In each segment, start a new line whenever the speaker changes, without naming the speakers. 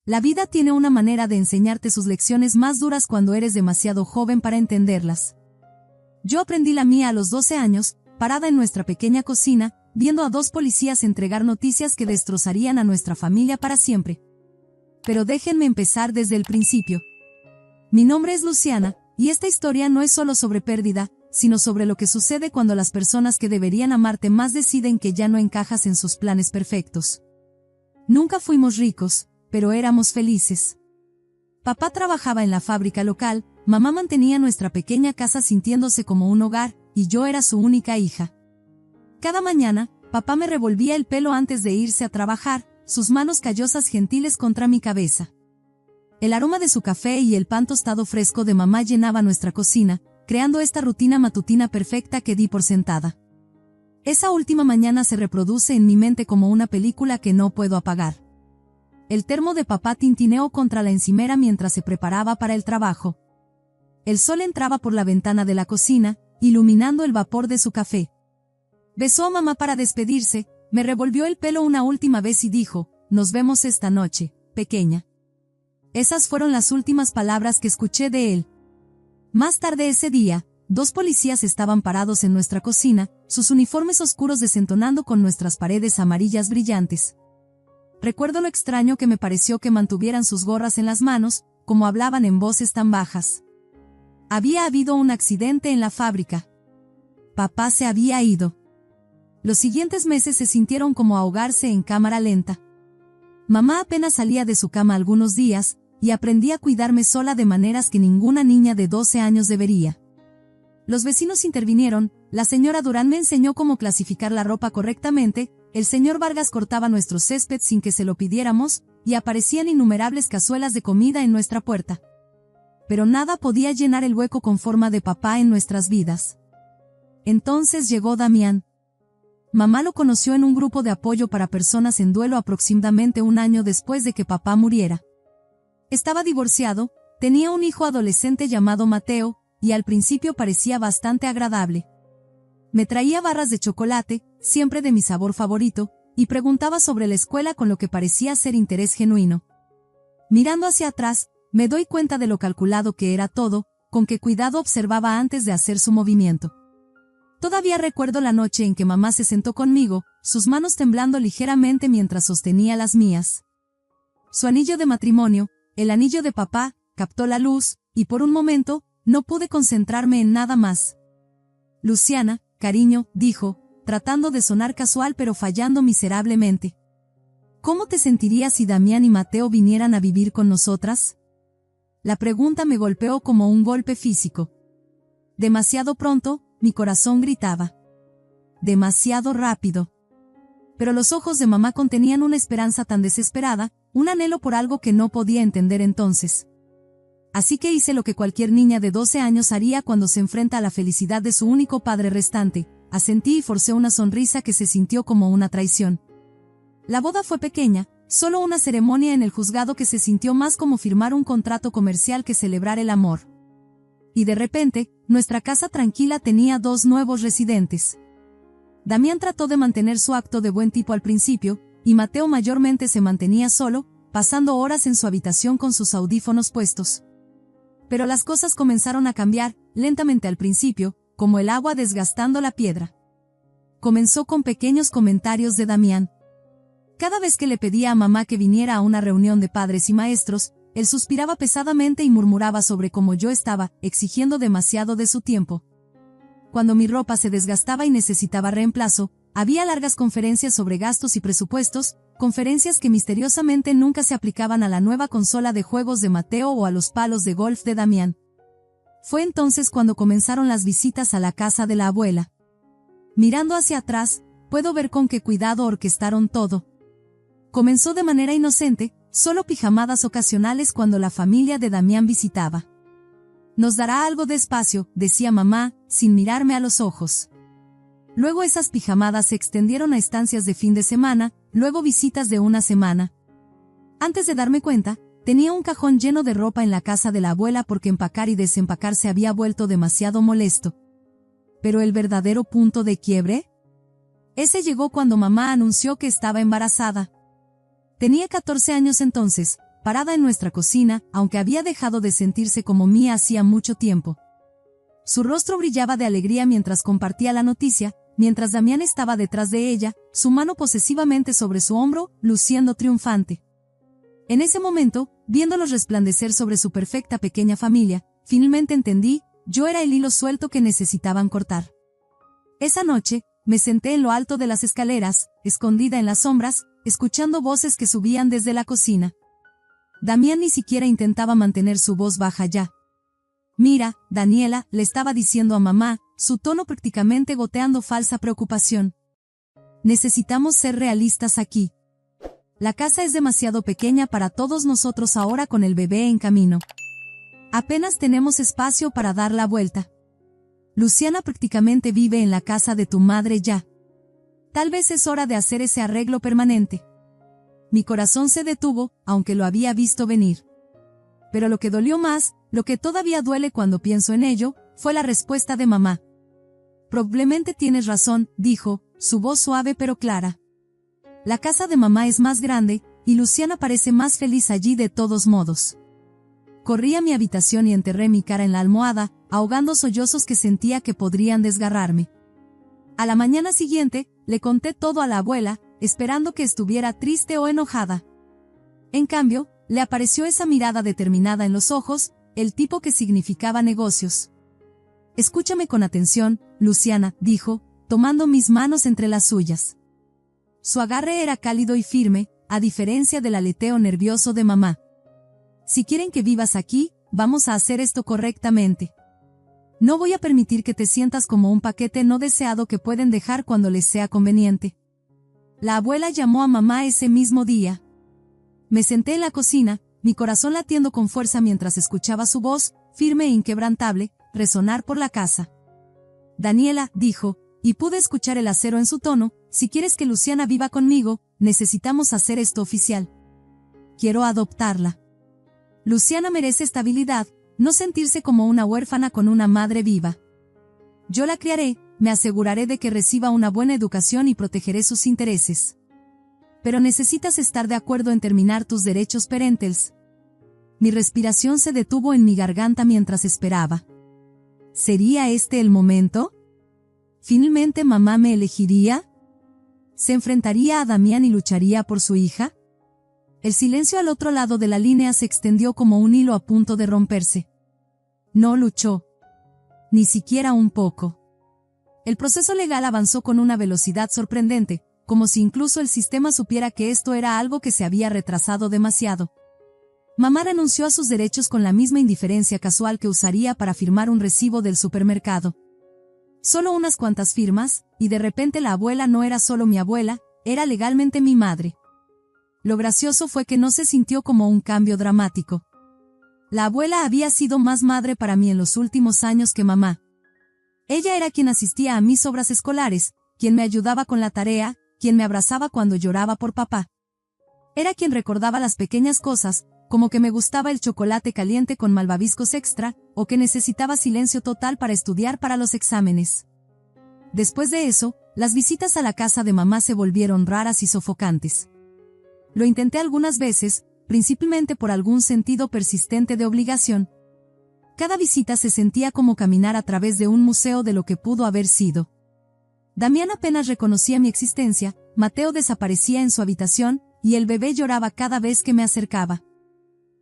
La vida tiene una manera de enseñarte sus lecciones más duras cuando eres demasiado joven para entenderlas. Yo aprendí la mía a los 12 años, parada en nuestra pequeña cocina, viendo a 2 policías entregar noticias que destrozarían a nuestra familia para siempre. Pero déjenme empezar desde el principio. Mi nombre es Luciana, y esta historia no es solo sobre pérdida, sino sobre lo que sucede cuando las personas que deberían amarte más deciden que ya no encajas en sus planes perfectos. Nunca fuimos ricos, pero éramos felices. Papá trabajaba en la fábrica local, mamá mantenía nuestra pequeña casa sintiéndose como un hogar, y yo era su única hija. Cada mañana, papá me revolvía el pelo antes de irse a trabajar, sus manos callosas gentiles contra mi cabeza. El aroma de su café y el pan tostado fresco de mamá llenaba nuestra cocina, creando esta rutina matutina perfecta que di por sentada. Esa última mañana se reproduce en mi mente como una película que no puedo apagar. El termo de papá tintineó contra la encimera mientras se preparaba para el trabajo. El sol entraba por la ventana de la cocina, iluminando el vapor de su café. Besó a mamá para despedirse, me revolvió el pelo una última vez y dijo, «Nos vemos esta noche, pequeña». Esas fueron las últimas palabras que escuché de él. Más tarde ese día, 2 policías estaban parados en nuestra cocina, sus uniformes oscuros desentonando con nuestras paredes amarillas brillantes. Recuerdo lo extraño que me pareció que mantuvieran sus gorras en las manos, como hablaban en voces tan bajas. Había habido un accidente en la fábrica. Papá se había ido. Los siguientes meses se sintieron como ahogarse en cámara lenta. Mamá apenas salía de su cama algunos días, y aprendí a cuidarme sola de maneras que ninguna niña de 12 años debería. Los vecinos intervinieron, la señora Durán me enseñó cómo clasificar la ropa correctamente, el señor Vargas cortaba nuestro césped sin que se lo pidiéramos, y aparecían innumerables cazuelas de comida en nuestra puerta. Pero nada podía llenar el hueco con forma de papá en nuestras vidas. Entonces llegó Damián. Mamá lo conoció en un grupo de apoyo para personas en duelo aproximadamente un año después de que papá muriera. Estaba divorciado, tenía un hijo adolescente llamado Mateo, y al principio parecía bastante agradable. Me traía barras de chocolate, siempre de mi sabor favorito, y preguntaba sobre la escuela con lo que parecía ser interés genuino. Mirando hacia atrás, me doy cuenta de lo calculado que era todo, con qué cuidado observaba antes de hacer su movimiento. Todavía recuerdo la noche en que mamá se sentó conmigo, sus manos temblando ligeramente mientras sostenía las mías. Su anillo de matrimonio, el anillo de papá, captó la luz, y por un momento, no pude concentrarme en nada más. Luciana, cariño, dijo, tratando de sonar casual pero fallando miserablemente. ¿Cómo te sentirías si Damián y Mateo vinieran a vivir con nosotras? La pregunta me golpeó como un golpe físico. Demasiado pronto, mi corazón gritaba. Demasiado rápido. Pero los ojos de mamá contenían una esperanza tan desesperada, un anhelo por algo que no podía entender entonces. Así que hice lo que cualquier niña de 12 años haría cuando se enfrenta a la felicidad de su único padre restante, asentí y forcé una sonrisa que se sintió como una traición. La boda fue pequeña, solo una ceremonia en el juzgado que se sintió más como firmar un contrato comercial que celebrar el amor. Y de repente, nuestra casa tranquila tenía 2 nuevos residentes. Damián trató de mantener su acto de buen tipo al principio, y Mateo mayormente se mantenía solo, pasando horas en su habitación con sus audífonos puestos. Pero las cosas comenzaron a cambiar, lentamente al principio, como el agua desgastando la piedra. Comenzó con pequeños comentarios de Damián. Cada vez que le pedía a mamá que viniera a una reunión de padres y maestros, él suspiraba pesadamente y murmuraba sobre cómo yo estaba exigiendo demasiado de su tiempo. Cuando mi ropa se desgastaba y necesitaba reemplazo, había largas conferencias sobre gastos y presupuestos, conferencias que misteriosamente nunca se aplicaban a la nueva consola de juegos de Mateo o a los palos de golf de Damián. Fue entonces cuando comenzaron las visitas a la casa de la abuela. Mirando hacia atrás, puedo ver con qué cuidado orquestaron todo. Comenzó de manera inocente, solo pijamadas ocasionales cuando la familia de Damián visitaba. Nos dará algo de espacio, decía mamá, sin mirarme a los ojos. Luego esas pijamadas se extendieron a estancias de fin de semana, luego visitas de una semana. Antes de darme cuenta, tenía un cajón lleno de ropa en la casa de la abuela porque empacar y desempacar se había vuelto demasiado molesto. ¿Pero el verdadero punto de quiebre? Ese llegó cuando mamá anunció que estaba embarazada. Tenía 14 años entonces, parada en nuestra cocina, aunque había dejado de sentirse como mía hacía mucho tiempo. Su rostro brillaba de alegría mientras compartía la noticia, mientras Damián estaba detrás de ella, su mano posesivamente sobre su hombro, luciendo triunfante. En ese momento, viéndolos resplandecer sobre su perfecta pequeña familia, finalmente entendí, yo era el hilo suelto que necesitaban cortar. Esa noche, me senté en lo alto de las escaleras, escondida en las sombras, escuchando voces que subían desde la cocina. Damián ni siquiera intentaba mantener su voz baja ya. «Mira, Daniela», le estaba diciendo a mamá, su tono prácticamente goteando falsa preocupación. «Necesitamos ser realistas aquí. La casa es demasiado pequeña para todos nosotros ahora con el bebé en camino. Apenas tenemos espacio para dar la vuelta. Luciana prácticamente vive en la casa de tu madre ya. Tal vez es hora de hacer ese arreglo permanente». Mi corazón se detuvo, aunque lo había visto venir. Pero lo que dolió más, lo que todavía duele cuando pienso en ello, fue la respuesta de mamá. «Probablemente tienes razón», dijo, su voz suave pero clara. «La casa de mamá es más grande, y Luciana parece más feliz allí de todos modos». Corrí a mi habitación y enterré mi cara en la almohada, ahogando sollozos que sentía que podrían desgarrarme. A la mañana siguiente, le conté todo a la abuela, esperando que estuviera triste o enojada. En cambio, le apareció esa mirada determinada en los ojos, el tipo que significaba negocios. «Escúchame con atención, Luciana», dijo, tomando mis manos entre las suyas. Su agarre era cálido y firme, a diferencia del aleteo nervioso de mamá. «Si quieren que vivas aquí, vamos a hacer esto correctamente. No voy a permitir que te sientas como un paquete no deseado que pueden dejar cuando les sea conveniente». La abuela llamó a mamá ese mismo día. Me senté en la cocina, mi corazón latiendo con fuerza mientras escuchaba su voz, firme e inquebrantable, resonar por la casa. «Daniela», dijo, y pude escuchar el acero en su tono, «si quieres que Luciana viva conmigo, necesitamos hacer esto oficial. Quiero adoptarla. Luciana merece estabilidad, no sentirse como una huérfana con una madre viva. Yo la criaré, me aseguraré de que reciba una buena educación y protegeré sus intereses. Pero necesitas estar de acuerdo en terminar tus derechos parentales». Mi respiración se detuvo en mi garganta mientras esperaba. ¿Sería este el momento? ¿Finalmente mamá me elegiría? ¿Se enfrentaría a Damián y lucharía por su hija? El silencio al otro lado de la línea se extendió como un hilo a punto de romperse. No luchó. Ni siquiera un poco. El proceso legal avanzó con una velocidad sorprendente, como si incluso el sistema supiera que esto era algo que se había retrasado demasiado. Mamá renunció a sus derechos con la misma indiferencia casual que usaría para firmar un recibo del supermercado. Solo unas cuantas firmas, y de repente la abuela no era solo mi abuela, era legalmente mi madre. Lo gracioso fue que no se sintió como un cambio dramático. La abuela había sido más madre para mí en los últimos años que mamá. Ella era quien asistía a mis obras escolares, quien me ayudaba con la tarea, quien me abrazaba cuando lloraba por papá. Era quien recordaba las pequeñas cosas, como que me gustaba el chocolate caliente con malvaviscos extra, o que necesitaba silencio total para estudiar para los exámenes. Después de eso, las visitas a la casa de mamá se volvieron raras y sofocantes. Lo intenté algunas veces, principalmente por algún sentido persistente de obligación. Cada visita se sentía como caminar a través de un museo de lo que pudo haber sido. Damián apenas reconocía mi existencia, Mateo desaparecía en su habitación, y el bebé lloraba cada vez que me acercaba.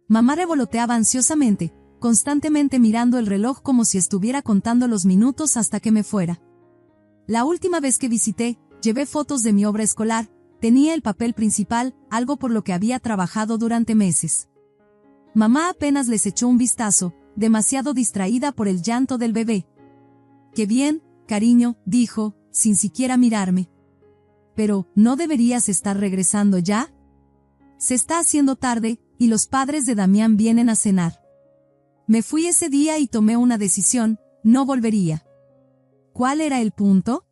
Mamá revoloteaba ansiosamente, constantemente mirando el reloj como si estuviera contando los minutos hasta que me fuera. La última vez que visité, llevé fotos de mi obra escolar, tenía el papel principal, algo por lo que había trabajado durante meses. Mamá apenas les echó un vistazo, demasiado distraída por el llanto del bebé. «Qué bien, cariño», dijo, sin siquiera mirarme. «Pero, ¿no deberías estar regresando ya? Se está haciendo tarde, y los padres de Damián vienen a cenar». Me fui ese día y tomé una decisión, no volvería. ¿Cuál era el punto?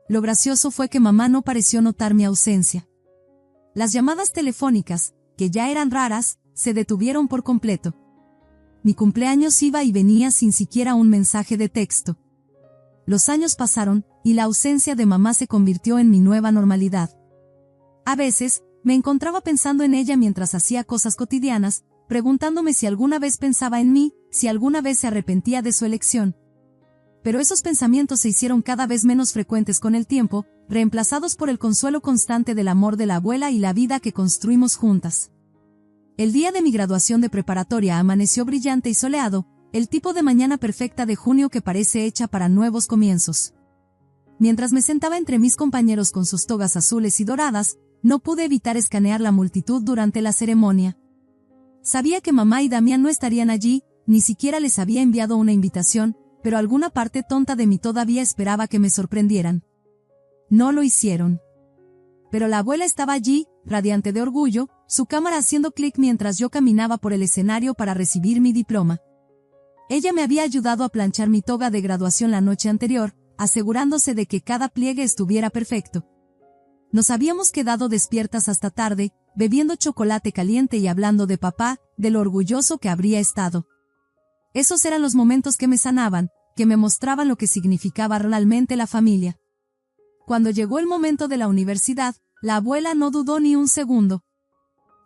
Lo gracioso fue que mamá no pareció notar mi ausencia. Las llamadas telefónicas, que ya eran raras, se detuvieron por completo. Mi cumpleaños iba y venía sin siquiera un mensaje de texto. Los años pasaron, y la ausencia de mamá se convirtió en mi nueva normalidad. A veces, me encontraba pensando en ella mientras hacía cosas cotidianas, preguntándome si alguna vez pensaba en mí, si alguna vez se arrepentía de su elección. Pero esos pensamientos se hicieron cada vez menos frecuentes con el tiempo, reemplazados por el consuelo constante del amor de la abuela y la vida que construimos juntas. El día de mi graduación de preparatoria amaneció brillante y soleado, el tipo de mañana perfecta de junio que parece hecha para nuevos comienzos. Mientras me sentaba entre mis compañeros con sus togas azules y doradas, no pude evitar escanear la multitud durante la ceremonia. Sabía que mamá y Damián no estarían allí, ni siquiera les había enviado una invitación, pero alguna parte tonta de mí todavía esperaba que me sorprendieran. No lo hicieron. Pero la abuela estaba allí, radiante de orgullo, su cámara haciendo clic mientras yo caminaba por el escenario para recibir mi diploma. Ella me había ayudado a planchar mi toga de graduación la noche anterior, asegurándose de que cada pliegue estuviera perfecto. Nos habíamos quedado despiertas hasta tarde, bebiendo chocolate caliente y hablando de papá, de lo orgulloso que habría estado. Esos eran los momentos que me sanaban, que me mostraban lo que significaba realmente la familia. Cuando llegó el momento de la universidad, la abuela no dudó ni un segundo.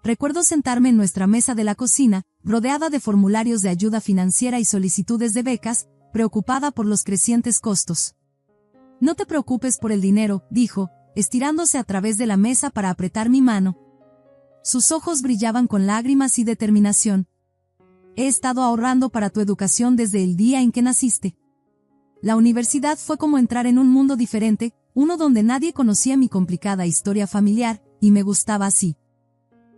Recuerdo sentarme en nuestra mesa de la cocina, rodeada de formularios de ayuda financiera y solicitudes de becas, preocupada por los crecientes costos. «No te preocupes por el dinero», dijo, estirándose a través de la mesa para apretar mi mano. Sus ojos brillaban con lágrimas y determinación. «He estado ahorrando para tu educación desde el día en que naciste». La universidad fue como entrar en un mundo diferente, uno donde nadie conocía mi complicada historia familiar, y me gustaba así.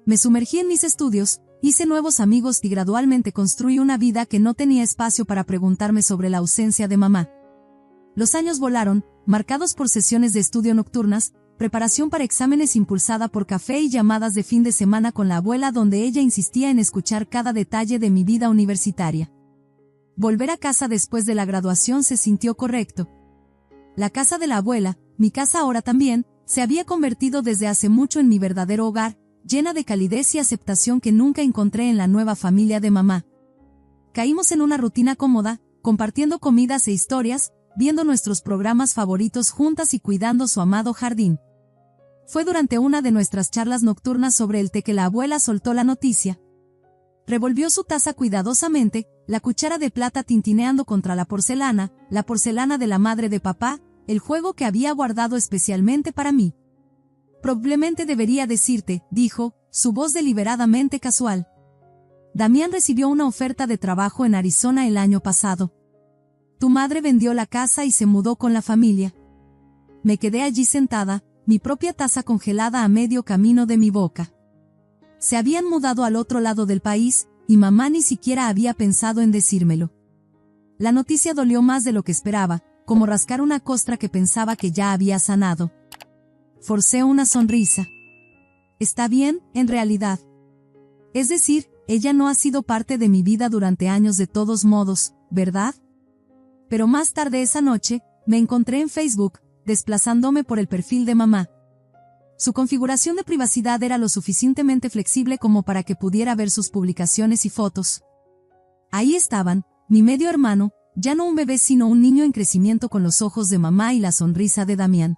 Me sumergí en mis estudios, hice nuevos amigos y gradualmente construí una vida que no tenía espacio para preguntarme sobre la ausencia de mamá. Los años volaron, marcados por sesiones de estudio nocturnas, preparación para exámenes impulsada por café y llamadas de fin de semana con la abuela donde ella insistía en escuchar cada detalle de mi vida universitaria. Volver a casa después de la graduación se sintió correcto. La casa de la abuela, mi casa ahora también, se había convertido desde hace mucho en mi verdadero hogar, llena de calidez y aceptación que nunca encontré en la nueva familia de mamá. Caímos en una rutina cómoda, compartiendo comidas e historias, viendo nuestros programas favoritos juntas y cuidando su amado jardín. Fue durante una de nuestras charlas nocturnas sobre el té que la abuela soltó la noticia. Revolvió su taza cuidadosamente, la cuchara de plata tintineando contra la porcelana de la madre de papá, el juego que había guardado especialmente para mí. «Probablemente debería decirte», dijo, su voz deliberadamente casual. «Damián recibió una oferta de trabajo en Arizona el año pasado. Tu madre vendió la casa y se mudó con la familia». Me quedé allí sentada, mi propia taza congelada a medio camino de mi boca. Se habían mudado al otro lado del país, y mamá ni siquiera había pensado en decírmelo. La noticia dolió más de lo que esperaba, como rascar una costra que pensaba que ya había sanado. Forcé una sonrisa. «Está bien, en realidad. Es decir, ella no ha sido parte de mi vida durante años de todos modos, ¿verdad?» Pero más tarde esa noche, me encontré en Facebook, desplazándome por el perfil de mamá. Su configuración de privacidad era lo suficientemente flexible como para que pudiera ver sus publicaciones y fotos. Ahí estaban, mi medio hermano, ya no un bebé sino un niño en crecimiento con los ojos de mamá y la sonrisa de Damián.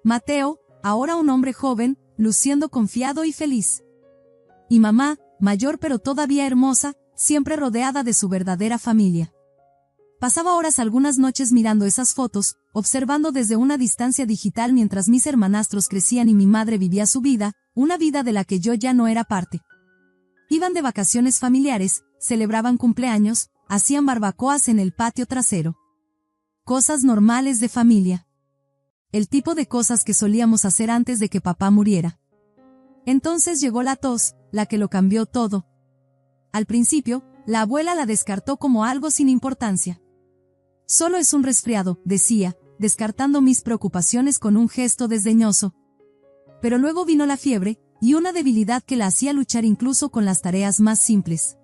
Mateo, ahora un hombre joven, luciendo confiado y feliz. Y mamá, mayor pero todavía hermosa, siempre rodeada de su verdadera familia. Pasaba horas algunas noches mirando esas fotos, observando desde una distancia digital mientras mis hermanastros crecían y mi madre vivía su vida, una vida de la que yo ya no era parte. Iban de vacaciones familiares, celebraban cumpleaños, hacían barbacoas en el patio trasero. Cosas normales de familia. El tipo de cosas que solíamos hacer antes de que papá muriera. Entonces llegó la tos, la que lo cambió todo. Al principio, la abuela la descartó como algo sin importancia. «Solo es un resfriado», decía, descartando mis preocupaciones con un gesto desdeñoso. Pero luego vino la fiebre, y una debilidad que la hacía luchar incluso con las tareas más simples.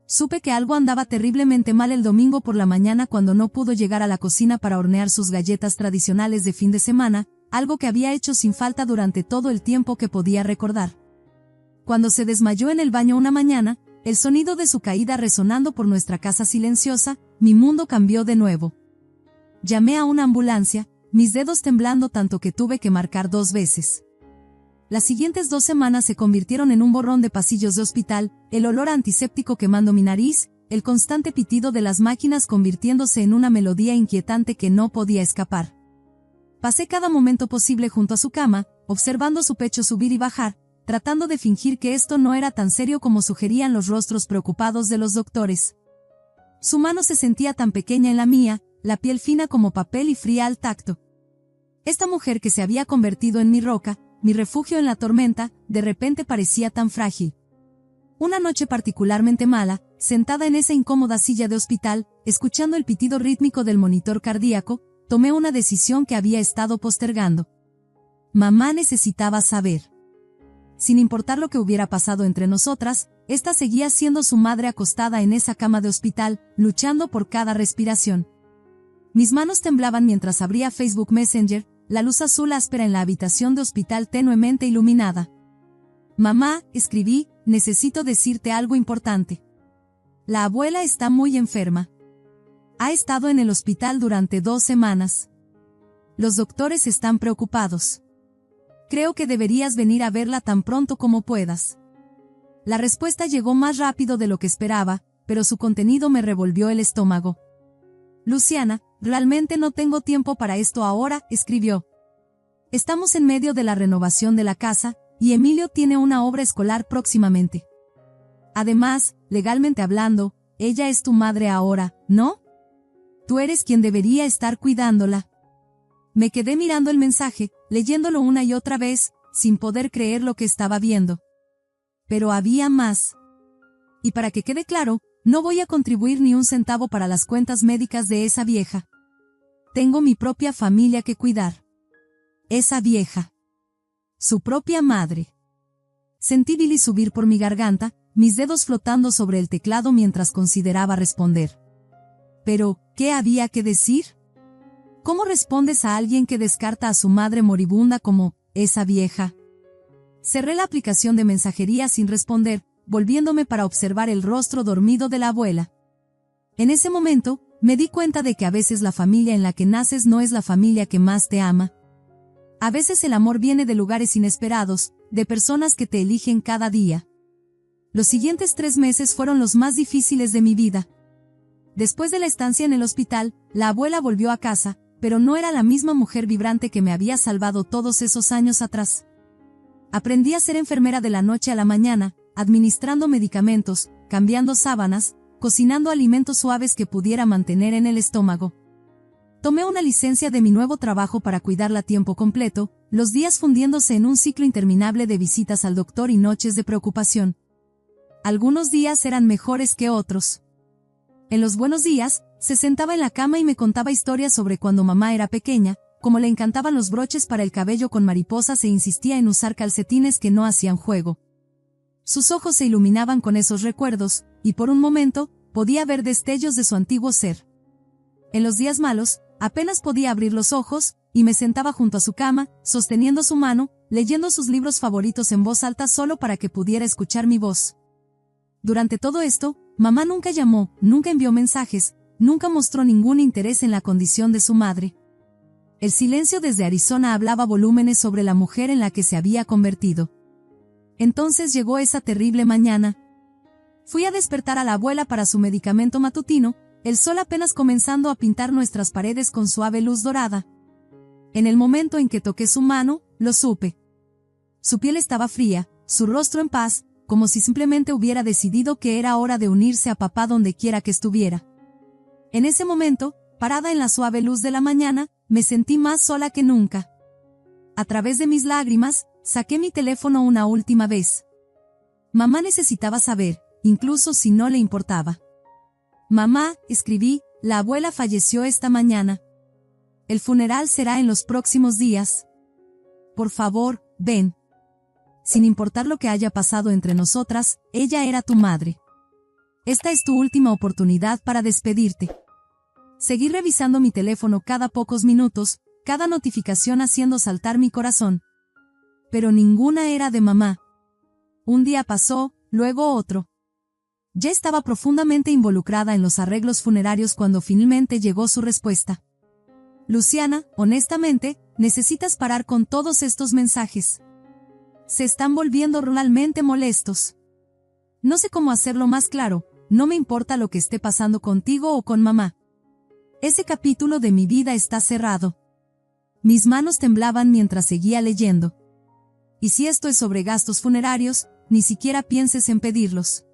Supe que algo andaba terriblemente mal el domingo por la mañana cuando no pudo llegar a la cocina para hornear sus galletas tradicionales de fin de semana, algo que había hecho sin falta durante todo el tiempo que podía recordar. Cuando se desmayó en el baño una mañana, el sonido de su caída resonando por nuestra casa silenciosa, mi mundo cambió de nuevo. Llamé a una ambulancia, mis dedos temblando tanto que tuve que marcar 2 veces. Las siguientes 2 semanas se convirtieron en un borrón de pasillos de hospital, el olor a antiséptico quemando mi nariz, el constante pitido de las máquinas convirtiéndose en una melodía inquietante que no podía escapar. Pasé cada momento posible junto a su cama, observando su pecho subir y bajar, tratando de fingir que esto no era tan serio como sugerían los rostros preocupados de los doctores. Su mano se sentía tan pequeña en la mía, la piel fina como papel y fría al tacto. Esta mujer que se había convertido en mi roca, mi refugio en la tormenta, de repente parecía tan frágil. Una noche particularmente mala, sentada en esa incómoda silla de hospital, escuchando el pitido rítmico del monitor cardíaco, tomé una decisión que había estado postergando. Mamá necesitaba saber. Sin importar lo que hubiera pasado entre nosotras, esta seguía siendo su madre acostada en esa cama de hospital, luchando por cada respiración. Mis manos temblaban mientras abría Facebook Messenger, la luz azul áspera en la habitación de hospital tenuemente iluminada. Mamá, escribí, necesito decirte algo importante. La abuela está muy enferma. Ha estado en el hospital durante 2 semanas. Los doctores están preocupados. Creo que deberías venir a verla tan pronto como puedas. La respuesta llegó más rápido de lo que esperaba, pero su contenido me revolvió el estómago. Luciana, realmente no tengo tiempo para esto ahora, escribió. Estamos en medio de la renovación de la casa, y Emilio tiene una obra escolar próximamente. Además, legalmente hablando, ella es tu madre ahora, ¿no? Tú eres quien debería estar cuidándola. Me quedé mirando el mensaje, leyéndolo una y otra vez, sin poder creer lo que estaba viendo. Pero había más. Y para que quede claro, no voy a contribuir ni un centavo para las cuentas médicas de esa vieja. Tengo mi propia familia que cuidar. Esa vieja. Su propia madre. Sentí bilis subir por mi garganta, mis dedos flotando sobre el teclado mientras consideraba responder. Pero, ¿qué había que decir? ¿Cómo respondes a alguien que descarta a su madre moribunda como, esa vieja? Cerré la aplicación de mensajería sin responder, volviéndome para observar el rostro dormido de la abuela. En ese momento, me di cuenta de que a veces la familia en la que naces no es la familia que más te ama. A veces el amor viene de lugares inesperados, de personas que te eligen cada día. Los siguientes 3 meses fueron los más difíciles de mi vida. Después de la estancia en el hospital, la abuela volvió a casa, pero no era la misma mujer vibrante que me había salvado todos esos años atrás. Aprendí a ser enfermera de la noche a la mañana, administrando medicamentos, cambiando sábanas, cocinando alimentos suaves que pudiera mantener en el estómago. Tomé una licencia de mi nuevo trabajo para cuidarla a tiempo completo, los días fundiéndose en un ciclo interminable de visitas al doctor y noches de preocupación. Algunos días eran mejores que otros. En los buenos días, se sentaba en la cama y me contaba historias sobre cuando mamá era pequeña, como le encantaban los broches para el cabello con mariposas e insistía en usar calcetines que no hacían juego. Sus ojos se iluminaban con esos recuerdos, y por un momento, podía ver destellos de su antiguo ser. En los días malos, apenas podía abrir los ojos, y me sentaba junto a su cama, sosteniendo su mano, leyendo sus libros favoritos en voz alta solo para que pudiera escuchar mi voz. Durante todo esto, mamá nunca llamó, nunca envió mensajes, nunca mostró ningún interés en la condición de su madre. El silencio desde Arizona hablaba volúmenes sobre la mujer en la que se había convertido. Entonces llegó esa terrible mañana. Fui a despertar a la abuela para su medicamento matutino, el sol apenas comenzando a pintar nuestras paredes con suave luz dorada. En el momento en que toqué su mano, lo supe. Su piel estaba fría, su rostro en paz, como si simplemente hubiera decidido que era hora de unirse a papá donde quiera que estuviera. En ese momento, parada en la suave luz de la mañana, me sentí más sola que nunca. A través de mis lágrimas, saqué mi teléfono una última vez. Mamá necesitaba saber, incluso si no le importaba. Mamá, escribí, la abuela falleció esta mañana. El funeral será en los próximos días. Por favor, ven. Sin importar lo que haya pasado entre nosotras, ella era tu madre. Esta es tu última oportunidad para despedirte. Seguí revisando mi teléfono cada pocos minutos, cada notificación haciendo saltar mi corazón. Pero ninguna era de mamá. Un día pasó, luego otro. Ya estaba profundamente involucrada en los arreglos funerarios cuando finalmente llegó su respuesta. Luciana, honestamente, necesitas parar con todos estos mensajes. se están volviendo realmente molestos. No sé cómo hacerlo más claro, no me importa lo que esté pasando contigo o con mamá. Ese capítulo de mi vida está cerrado. Mis manos temblaban mientras seguía leyendo. Y si esto es sobre gastos funerarios, ni siquiera pienses en pedirlos.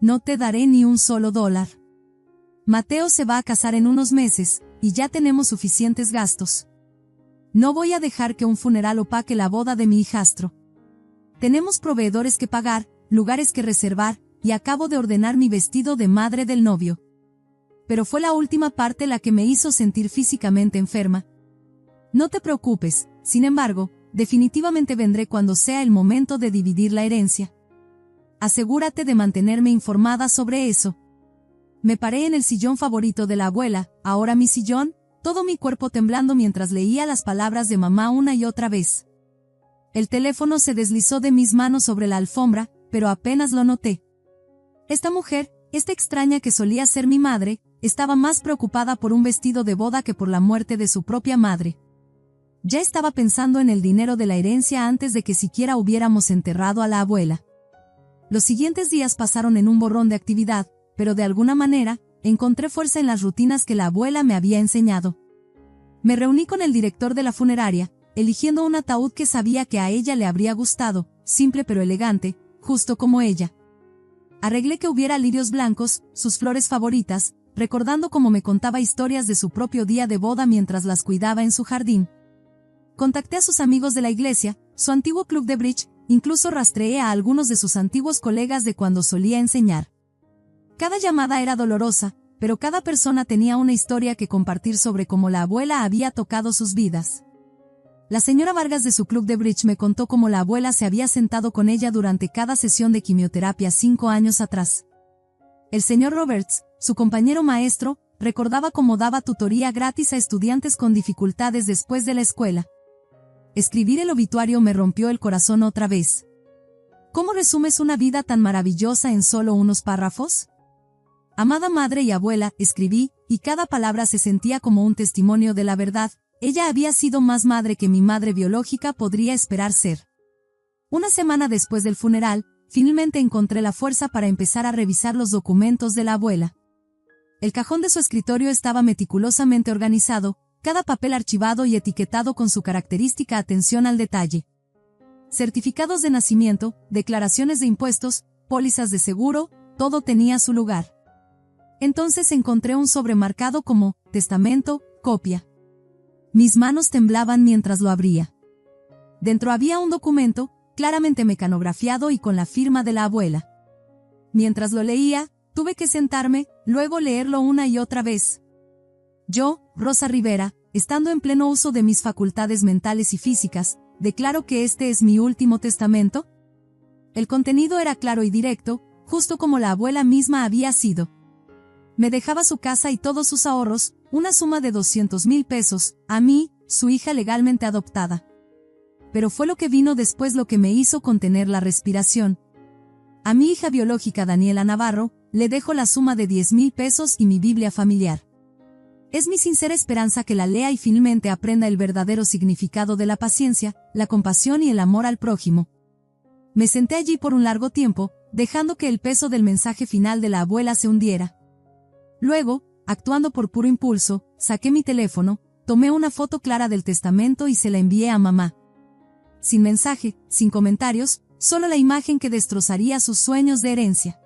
No te daré ni un solo dólar. Mateo se va a casar en unos meses, y ya tenemos suficientes gastos. No voy a dejar que un funeral opaque la boda de mi hijastro. Tenemos proveedores que pagar, lugares que reservar, y acabo de ordenar mi vestido de madre del novio. Pero fue la última parte la que me hizo sentir físicamente enferma. No te preocupes, sin embargo, definitivamente vendré cuando sea el momento de dividir la herencia. Asegúrate de mantenerme informada sobre eso. Me paré en el sillón favorito de la abuela, ahora mi sillón, todo mi cuerpo temblando mientras leía las palabras de mamá una y otra vez. El teléfono se deslizó de mis manos sobre la alfombra, pero apenas lo noté. Esta mujer, esta extraña que solía ser mi madre, estaba más preocupada por un vestido de boda que por la muerte de su propia madre. Ya estaba pensando en el dinero de la herencia antes de que siquiera hubiéramos enterrado a la abuela. Los siguientes días pasaron en un borrón de actividad, pero de alguna manera, encontré fuerza en las rutinas que la abuela me había enseñado. Me reuní con el director de la funeraria, eligiendo un ataúd que sabía que a ella le habría gustado, simple pero elegante, justo como ella. Arreglé que hubiera lirios blancos, sus flores favoritas, recordando cómo me contaba historias de su propio día de boda mientras las cuidaba en su jardín. Contacté a sus amigos de la iglesia, su antiguo club de bridge, incluso rastreé a algunos de sus antiguos colegas de cuando solía enseñar. Cada llamada era dolorosa, pero cada persona tenía una historia que compartir sobre cómo la abuela había tocado sus vidas. La señora Vargas de su club de bridge me contó cómo la abuela se había sentado con ella durante cada sesión de quimioterapia 5 años atrás. El señor Roberts, su compañero maestro, recordaba cómo daba tutoría gratis a estudiantes con dificultades después de la escuela. Escribir el obituario me rompió el corazón otra vez. ¿Cómo resumes una vida tan maravillosa en solo unos párrafos? Amada madre y abuela, escribí, y cada palabra se sentía como un testimonio de la verdad. Ella había sido más madre que mi madre biológica podría esperar ser. Una semana después del funeral, finalmente encontré la fuerza para empezar a revisar los documentos de la abuela. El cajón de su escritorio estaba meticulosamente organizado, cada papel archivado y etiquetado con su característica atención al detalle. Certificados de nacimiento, declaraciones de impuestos, pólizas de seguro, todo tenía su lugar. Entonces encontré un sobre marcado como testamento, copia. Mis manos temblaban mientras lo abría. Dentro había un documento, claramente mecanografiado y con la firma de la abuela. Mientras lo leía, tuve que sentarme, luego leerlo una y otra vez. Yo, Rosa Rivera, estando en pleno uso de mis facultades mentales y físicas, declaro que este es mi último testamento. El contenido era claro y directo, justo como la abuela misma había sido. Me dejaba su casa y todos sus ahorros, una suma de 200,000 pesos, a mí, su hija legalmente adoptada. Pero fue lo que vino después lo que me hizo contener la respiración. A mi hija biológica Daniela Navarro, le dejo la suma de 10,000 pesos y mi Biblia familiar. Es mi sincera esperanza que la lea y finalmente aprenda el verdadero significado de la paciencia, la compasión y el amor al prójimo. Me senté allí por un largo tiempo, dejando que el peso del mensaje final de la abuela se hundiera. Luego, actuando por puro impulso, saqué mi teléfono, tomé una foto clara del testamento y se la envié a mamá. Sin mensaje, sin comentarios, solo la imagen que destrozaría sus sueños de herencia.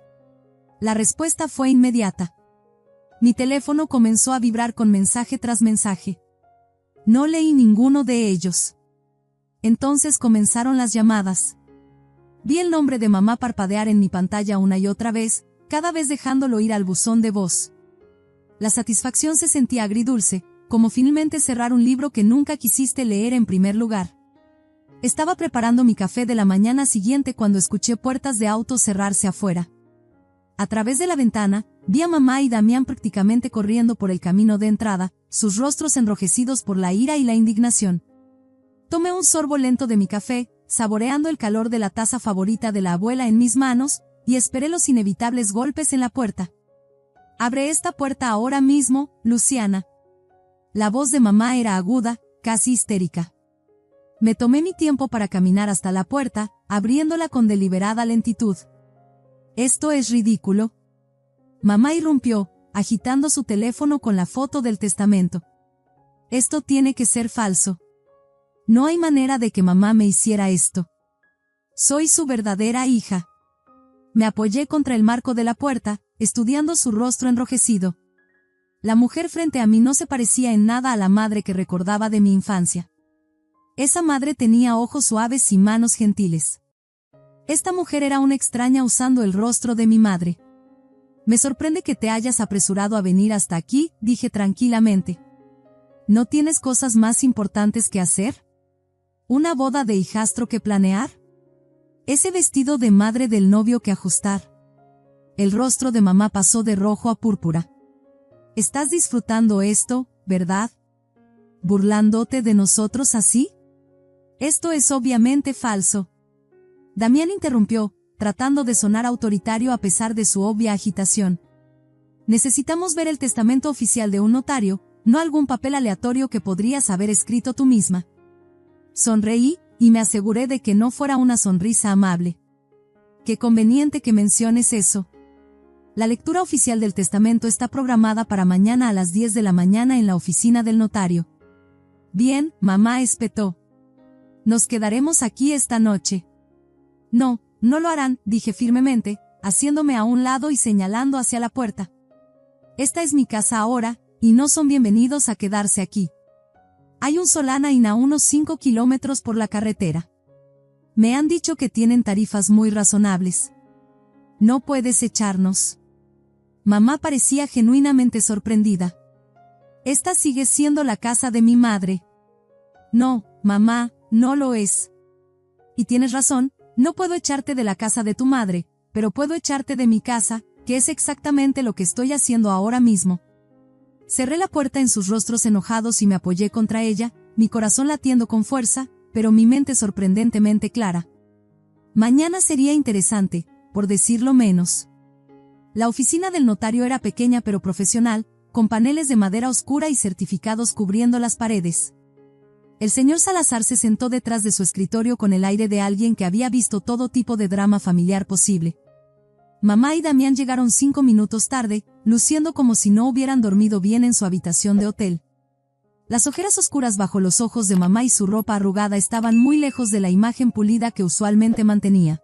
La respuesta fue inmediata. Mi teléfono comenzó a vibrar con mensaje tras mensaje. No leí ninguno de ellos. Entonces comenzaron las llamadas. Vi el nombre de mamá parpadear en mi pantalla una y otra vez, cada vez dejándolo ir al buzón de voz. La satisfacción se sentía agridulce, como finalmente cerrar un libro que nunca quisiste leer en primer lugar. Estaba preparando mi café de la mañana siguiente cuando escuché puertas de auto cerrarse afuera. A través de la ventana, vi a mamá y Damián prácticamente corriendo por el camino de entrada, sus rostros enrojecidos por la ira y la indignación. Tomé un sorbo lento de mi café, saboreando el calor de la taza favorita de la abuela en mis manos, y esperé los inevitables golpes en la puerta. «Abre esta puerta ahora mismo, Luciana». La voz de mamá era aguda, casi histérica. Me tomé mi tiempo para caminar hasta la puerta, abriéndola con deliberada lentitud. «Esto es ridículo». Mamá irrumpió, agitando su teléfono con la foto del testamento. «Esto tiene que ser falso. No hay manera de que mamá me hiciera esto. Soy su verdadera hija». Me apoyé contra el marco de la puerta, estudiando su rostro enrojecido. La mujer frente a mí no se parecía en nada a la madre que recordaba de mi infancia. Esa madre tenía ojos suaves y manos gentiles. Esta mujer era una extraña usando el rostro de mi madre. «Me sorprende que te hayas apresurado a venir hasta aquí», dije tranquilamente. «¿No tienes cosas más importantes que hacer? ¿Una boda de hijastro que planear? ¿Ese vestido de madre del novio que ajustar?» El rostro de mamá pasó de rojo a púrpura. «¿Estás disfrutando esto, verdad? ¿Burlándote de nosotros así? Esto es obviamente falso». Damián interrumpió, tratando de sonar autoritario a pesar de su obvia agitación. «Necesitamos ver el testamento oficial de un notario, no algún papel aleatorio que podrías haber escrito tú misma». Sonreí, y me aseguré de que no fuera una sonrisa amable. «Qué conveniente que menciones eso. La lectura oficial del testamento está programada para mañana a las 10 de la mañana en la oficina del notario». «Bien», mamá espetó. «Nos quedaremos aquí esta noche». «No, no lo harán», dije firmemente, haciéndome a un lado y señalando hacia la puerta. «Esta es mi casa ahora, y no son bienvenidos a quedarse aquí. Hay un Solana Inn a unos 5 kilómetros por la carretera. Me han dicho que tienen tarifas muy razonables. No puedes echarnos». Mamá parecía genuinamente sorprendida. «Esta sigue siendo la casa de mi madre». «No, mamá, no lo es. Y tienes razón, no puedo echarte de la casa de tu madre, pero puedo echarte de mi casa, que es exactamente lo que estoy haciendo ahora mismo». Cerré la puerta en sus rostros enojados y me apoyé contra ella, mi corazón latiendo con fuerza, pero mi mente sorprendentemente clara. Mañana sería interesante, por decirlo menos. La oficina del notario era pequeña pero profesional, con paneles de madera oscura y certificados cubriendo las paredes. El señor Salazar se sentó detrás de su escritorio con el aire de alguien que había visto todo tipo de drama familiar posible. Mamá y Damián llegaron 5 minutos tarde, luciendo como si no hubieran dormido bien en su habitación de hotel. Las ojeras oscuras bajo los ojos de mamá y su ropa arrugada estaban muy lejos de la imagen pulida que usualmente mantenía.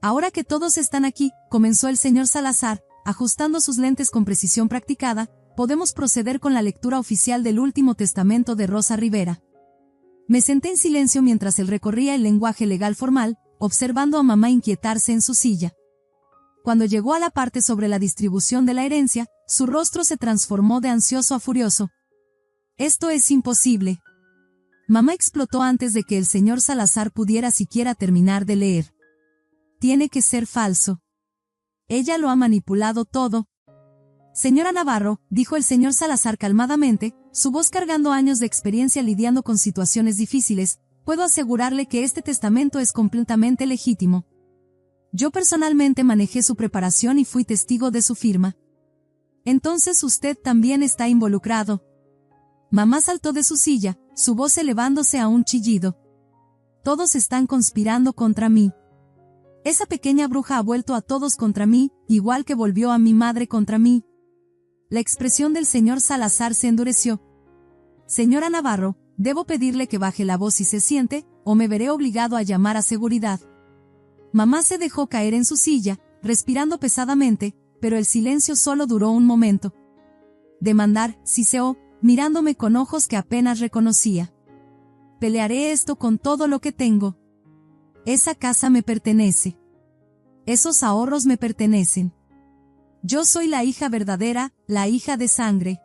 «Ahora que todos están aquí», comenzó el señor Salazar, ajustando sus lentes con precisión practicada, «podemos proceder con la lectura oficial del último testamento de Rosa Rivera». Me senté en silencio mientras él recorría el lenguaje legal formal, observando a mamá inquietarse en su silla. Cuando llegó a la parte sobre la distribución de la herencia, su rostro se transformó de ansioso a furioso. «Esto es imposible». Mamá explotó antes de que el señor Salazar pudiera siquiera terminar de leer. «Tiene que ser falso. Ella lo ha manipulado todo». «Señora Navarro», dijo el señor Salazar calmadamente, su voz cargando años de experiencia lidiando con situaciones difíciles, «puedo asegurarle que este testamento es completamente legítimo. Yo personalmente manejé su preparación y fui testigo de su firma». «Entonces usted también está involucrado». Mamá saltó de su silla, su voz elevándose a un chillido. «Todos están conspirando contra mí. Esa pequeña bruja ha vuelto a todos contra mí, igual que volvió a mi madre contra mí». La expresión del señor Salazar se endureció. «Señora Navarro, debo pedirle que baje la voz si se siente, o me veré obligado a llamar a seguridad». Mamá se dejó caer en su silla, respirando pesadamente, pero el silencio solo duró un momento. «Demandar», siseó, mirándome con ojos que apenas reconocía. «Pelearé esto con todo lo que tengo. Esa casa me pertenece. Esos ahorros me pertenecen. Yo soy la hija verdadera, la hija de sangre».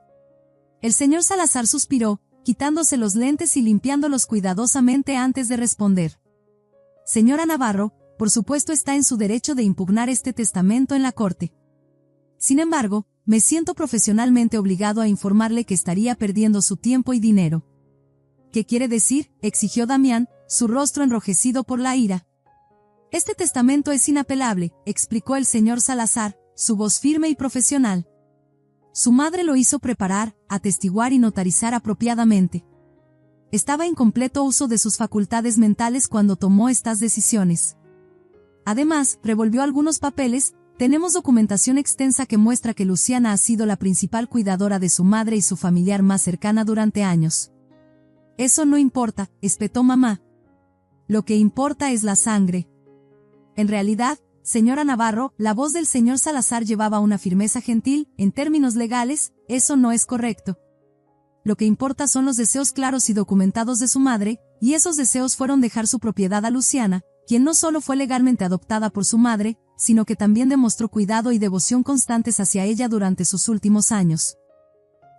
El señor Salazar suspiró, quitándose los lentes y limpiándolos cuidadosamente antes de responder. «Señora Navarro, por supuesto está en su derecho de impugnar este testamento en la corte. Sin embargo, me siento profesionalmente obligado a informarle que estaría perdiendo su tiempo y dinero». «¿Qué quiere decir?», exigió Damián, su rostro enrojecido por la ira. «Este testamento es inapelable», explicó el señor Salazar, su voz firme y profesional. «Su madre lo hizo preparar, atestiguar y notarizar apropiadamente. estaba en completo uso de sus facultades mentales cuando tomó estas decisiones. Además, revolvió algunos papeles. Tenemos documentación extensa que muestra que Luciana ha sido la principal cuidadora de su madre y su familiar más cercana durante años. Eso no importa, espetó mamá. Lo que importa es la sangre. En realidad, señora Navarro, la voz del señor Salazar llevaba una firmeza gentil. En términos legales, eso no es correcto. Lo que importa son los deseos claros y documentados de su madre, y esos deseos fueron dejar su propiedad a Luciana, quien no solo fue legalmente adoptada por su madre, sino que también demostró cuidado y devoción constantes hacia ella durante sus últimos años.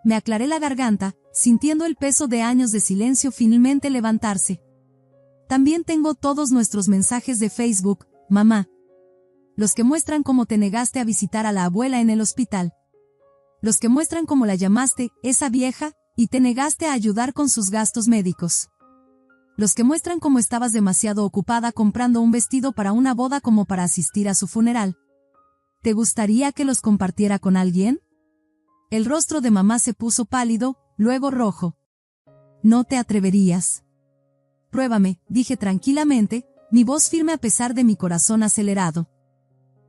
Me aclaré la garganta, sintiendo el peso de años de silencio finalmente levantarse. También tengo todos nuestros mensajes de Facebook, mamá. Los que muestran cómo te negaste a visitar a la abuela en el hospital. Los que muestran cómo la llamaste, esa vieja, y te negaste a ayudar con sus gastos médicos. Los que muestran cómo estabas demasiado ocupada comprando un vestido para una boda como para asistir a su funeral. ¿Te gustaría que los compartiera con alguien? El rostro de mamá se puso pálido, luego rojo. No te atreverías. Pruébame, dije tranquilamente, mi voz firme a pesar de mi corazón acelerado.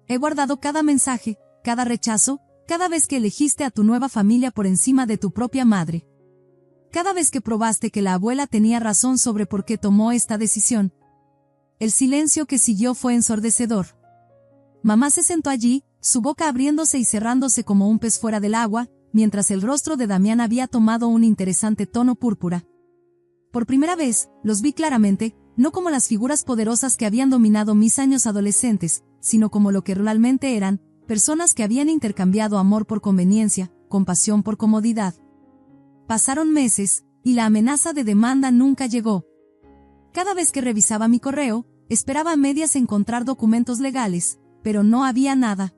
He guardado cada mensaje, cada rechazo, cada vez que elegiste a tu nueva familia por encima de tu propia madre. Cada vez que probaste que la abuela tenía razón sobre por qué tomó esta decisión. El silencio que siguió fue ensordecedor. Mamá se sentó allí, su boca abriéndose y cerrándose como un pez fuera del agua, mientras el rostro de Damián había tomado un interesante tono púrpura. Por primera vez, los vi claramente, no como las figuras poderosas que habían dominado mis años adolescentes, sino como lo que realmente eran, personas que habían intercambiado amor por conveniencia, compasión por comodidad. Pasaron meses, y la amenaza de demanda nunca llegó. Cada vez que revisaba mi correo, esperaba a medias encontrar documentos legales, pero no había nada.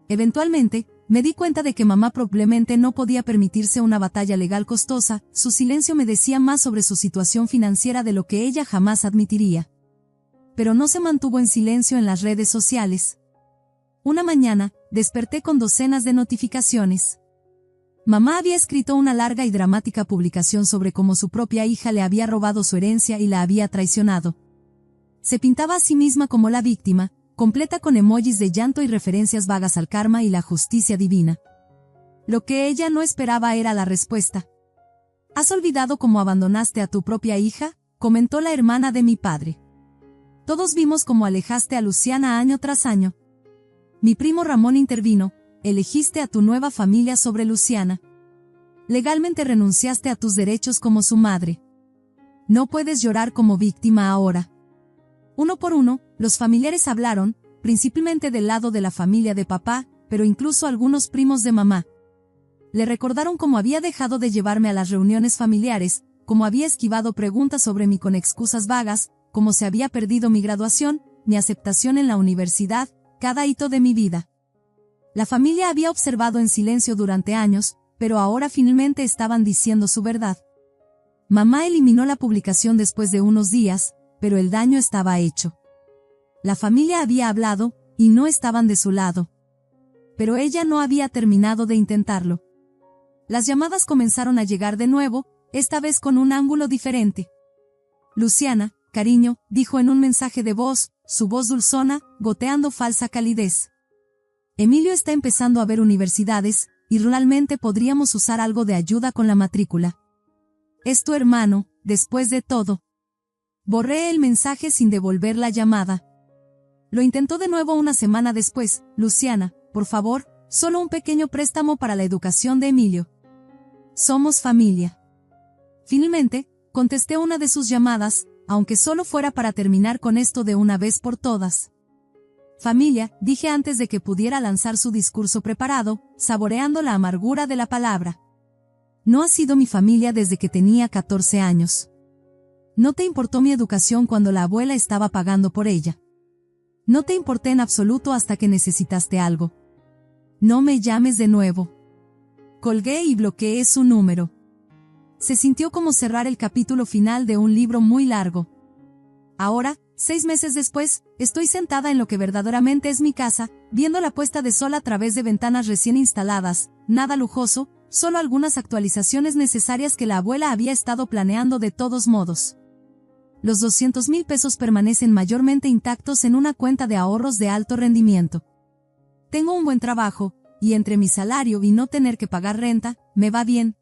Eventualmente, me di cuenta de que mamá probablemente no podía permitirse una batalla legal costosa. Su silencio me decía más sobre su situación financiera de lo que ella jamás admitiría. Pero no se mantuvo en silencio en las redes sociales. Una mañana, desperté con docenas de notificaciones. Mamá había escrito una larga y dramática publicación sobre cómo su propia hija le había robado su herencia y la había traicionado. Se pintaba a sí misma como la víctima, completa con emojis de llanto y referencias vagas al karma y la justicia divina. Lo que ella no esperaba era la respuesta. ¿Has olvidado cómo abandonaste a tu propia hija?, comentó la hermana de mi padre. Todos vimos cómo alejaste a Luciana año tras año. Mi primo Ramón intervino. Elegiste a tu nueva familia sobre Luciana. Legalmente renunciaste a tus derechos como su madre. No puedes llorar como víctima ahora. Uno por uno, los familiares hablaron, principalmente del lado de la familia de papá, pero incluso algunos primos de mamá. Le recordaron cómo había dejado de llevarme a las reuniones familiares, cómo había esquivado preguntas sobre mí con excusas vagas, cómo se había perdido mi graduación, mi aceptación en la universidad, cada hito de mi vida. La familia había observado en silencio durante años, pero ahora finalmente estaban diciendo su verdad. Mamá eliminó la publicación después de unos días, pero el daño estaba hecho. La familia había hablado, y no estaban de su lado. Pero ella no había terminado de intentarlo. Las llamadas comenzaron a llegar de nuevo, esta vez con un ángulo diferente. Luciana, cariño, dijo en un mensaje de voz, su voz dulzona, goteando falsa calidez. Emilio está empezando a ver universidades, y realmente podríamos usar algo de ayuda con la matrícula. Es tu hermano, después de todo. Borré el mensaje sin devolver la llamada. Lo intentó de nuevo una semana después. Luciana, por favor, solo un pequeño préstamo para la educación de Emilio. Somos familia. Finalmente, contesté una de sus llamadas, aunque solo fuera para terminar con esto de una vez por todas. Familia, dije antes de que pudiera lanzar su discurso preparado, saboreando la amargura de la palabra. No ha sido mi familia desde que tenía 14 años. No te importó mi educación cuando la abuela estaba pagando por ella. No te importé en absoluto hasta que necesitaste algo. No me llames de nuevo. Colgué y bloqueé su número. Se sintió como cerrar el capítulo final de un libro muy largo. Ahora, 6 meses después, estoy sentada en lo que verdaderamente es mi casa, viendo la puesta de sol a través de ventanas recién instaladas, nada lujoso, solo algunas actualizaciones necesarias que la abuela había estado planeando de todos modos. Los 200,000 pesos permanecen mayormente intactos en una cuenta de ahorros de alto rendimiento. Tengo un buen trabajo, y entre mi salario y no tener que pagar renta, me va bien.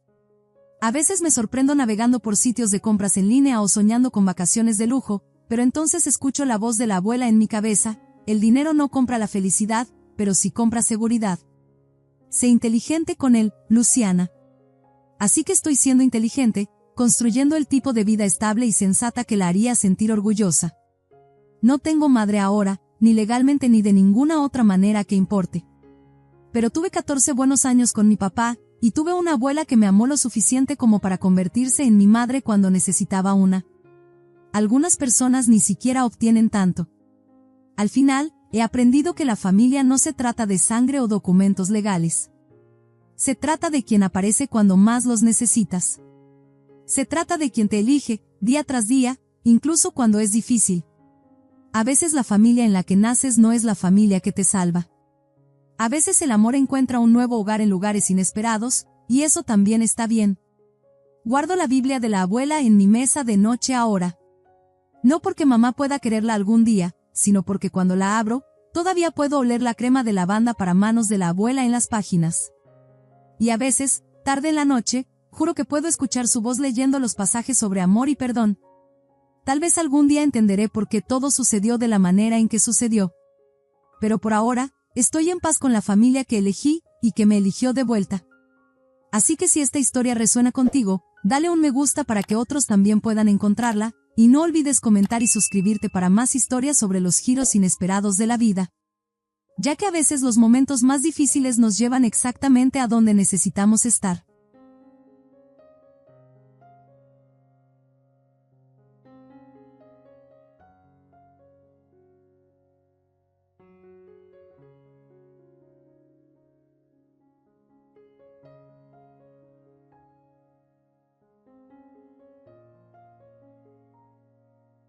A veces me sorprendo navegando por sitios de compras en línea o soñando con vacaciones de lujo, pero entonces escucho la voz de la abuela en mi cabeza: el dinero no compra la felicidad, pero sí compra seguridad. Sé inteligente con él, Luciana. Así que estoy siendo inteligente, construyendo el tipo de vida estable y sensata que la haría sentir orgullosa. No tengo madre ahora, ni legalmente ni de ninguna otra manera que importe. Pero tuve 14 buenos años con mi papá, y tuve una abuela que me amó lo suficiente como para convertirse en mi madre cuando necesitaba una. Algunas personas ni siquiera obtienen tanto. Al final, he aprendido que la familia no se trata de sangre o documentos legales. Se trata de quien aparece cuando más los necesitas. Se trata de quien te elige, día tras día, incluso cuando es difícil. A veces la familia en la que naces no es la familia que te salva. A veces el amor encuentra un nuevo hogar en lugares inesperados, y eso también está bien. Guardo la Biblia de la abuela en mi mesa de noche ahora. No porque mamá pueda quererla algún día, sino porque cuando la abro, todavía puedo oler la crema de lavanda para manos de la abuela en las páginas. Y a veces, tarde en la noche, juro que puedo escuchar su voz leyendo los pasajes sobre amor y perdón. Tal vez algún día entenderé por qué todo sucedió de la manera en que sucedió. Pero por ahora, estoy en paz con la familia que elegí y que me eligió de vuelta. Así que si esta historia resuena contigo, dale un me gusta para que otros también puedan encontrarla, y no olvides comentar y suscribirte para más historias sobre los giros inesperados de la vida. Ya que a veces los momentos más difíciles nos llevan exactamente a donde necesitamos estar.